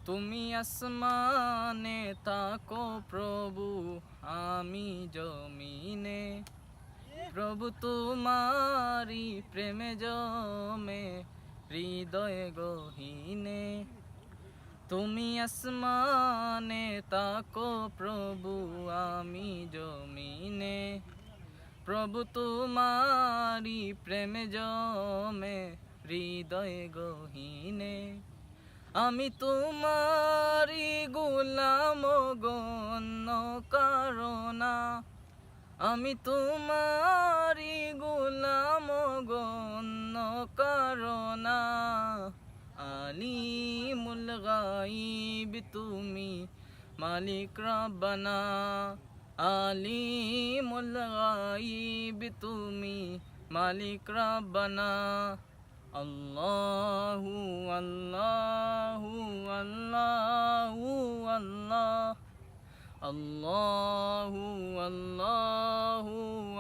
তুমি আসমানে তাকো প্রভু, আমি জমিনে। প্রভু তোমারি প্রেমে জমে হৃদয়ে গহীনে। তুমি আসমানে তাকো প্রভু, আমি জমিনে। প্রভু তোমারি প্রেমে জমে হৃদয়ে গহীনে। আমি তোমারি গোলাম গণ্য কারণা, আমি তোমারি গোলাম গণ্য কারণা। আলিমুল গাইব তুমি মালিক রব্বানা, আলিমুল গাইব তুমি মালিক রব্বানা। আল্লাহু আল্লাহু আল্লাহু আল্লাহ, আল্লাহু আল্লাহু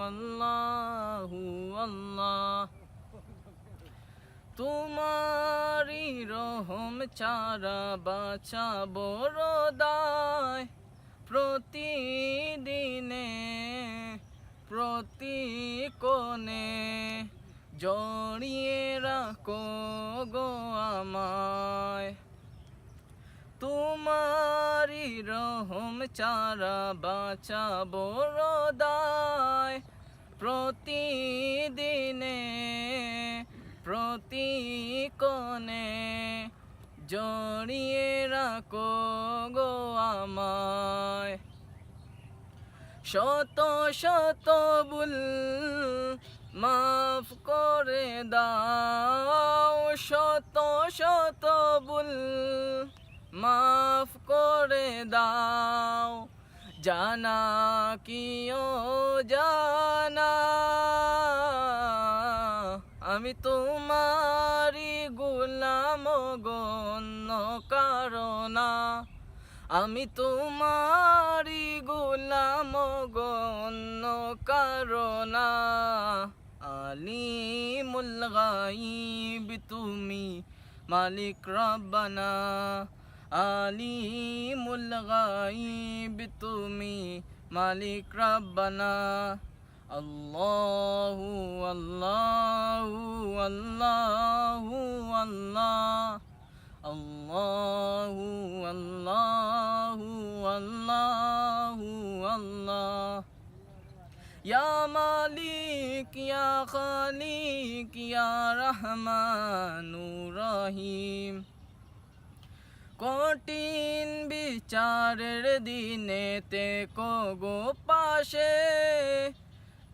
আল্লাহু আল্লাহ। তোমারি রহম ছাড়া বাছা বড় দায়, প্রতিদিনে প্রতি কোণে জড়িয়ে রাখো গো আমায়। তোমারি রহম ছাড়া বাছা বড় দায়, প্রতিদিনে প্রতি কোণে জড়িয়ে রাখো গো আমায়। শত শত ভুল মাফ করে দাও, শত শত ভুল মাফ করে দাও। জানা কি ও জানা, আমি তোমারি গোলাম গণ্য কারণা, আমি তোমারি গোলাম গণ্য কারণা। আলিমুল গাইব তুমি মালিক রব্বানা, আলিমুল গাইব তুমি মালিক রব্বানা। আল্লাহু আল্লাহু আল্লাহু আল্লাহ, আল্লাহু আল্লাহু আল্লাহু আল্লাহ। ইয়া মালিক ইয়া খালিক ইয়া রহমানুর রহিম। কঠিন বিচারের দিনেতে কগো পাশে,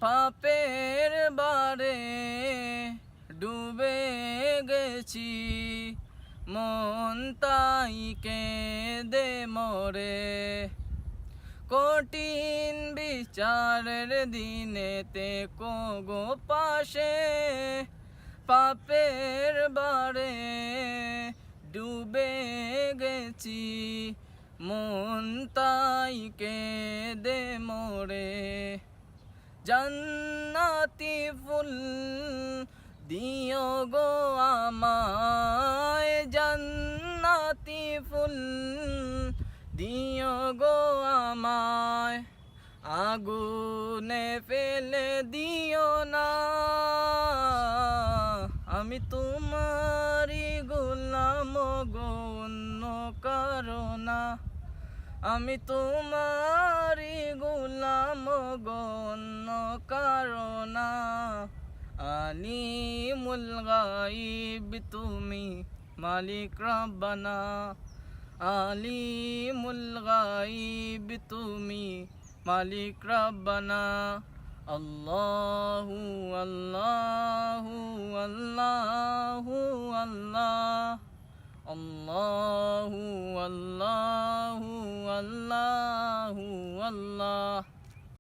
পাপের বারে ডুবে গেছি, মন তাই কেঁদে মরে। কঠিন বিচারের দিনেতে কগো পাশে, পাপের বারে ডুবে গেছি, মন তাই কেঁদে মরে। জান্নাতি ফুল দিও গো আমায়, জান্নাতি ফুল দিও গো আমায়। আগুনে ফেলে দিও না, আমি তোমারি গোলাম গণ্য কারণা, আমি তোমারি গোলাম গণ্য কারণা। আলিমুল গাইব তুমি মালিক রব্বানা, আলিমুল গাইব তুমি মালিক রব্বানা। আল্লাহু আল্লাহু আল্লাহু আল্লাহ, আল্লাহু আল্লাহ।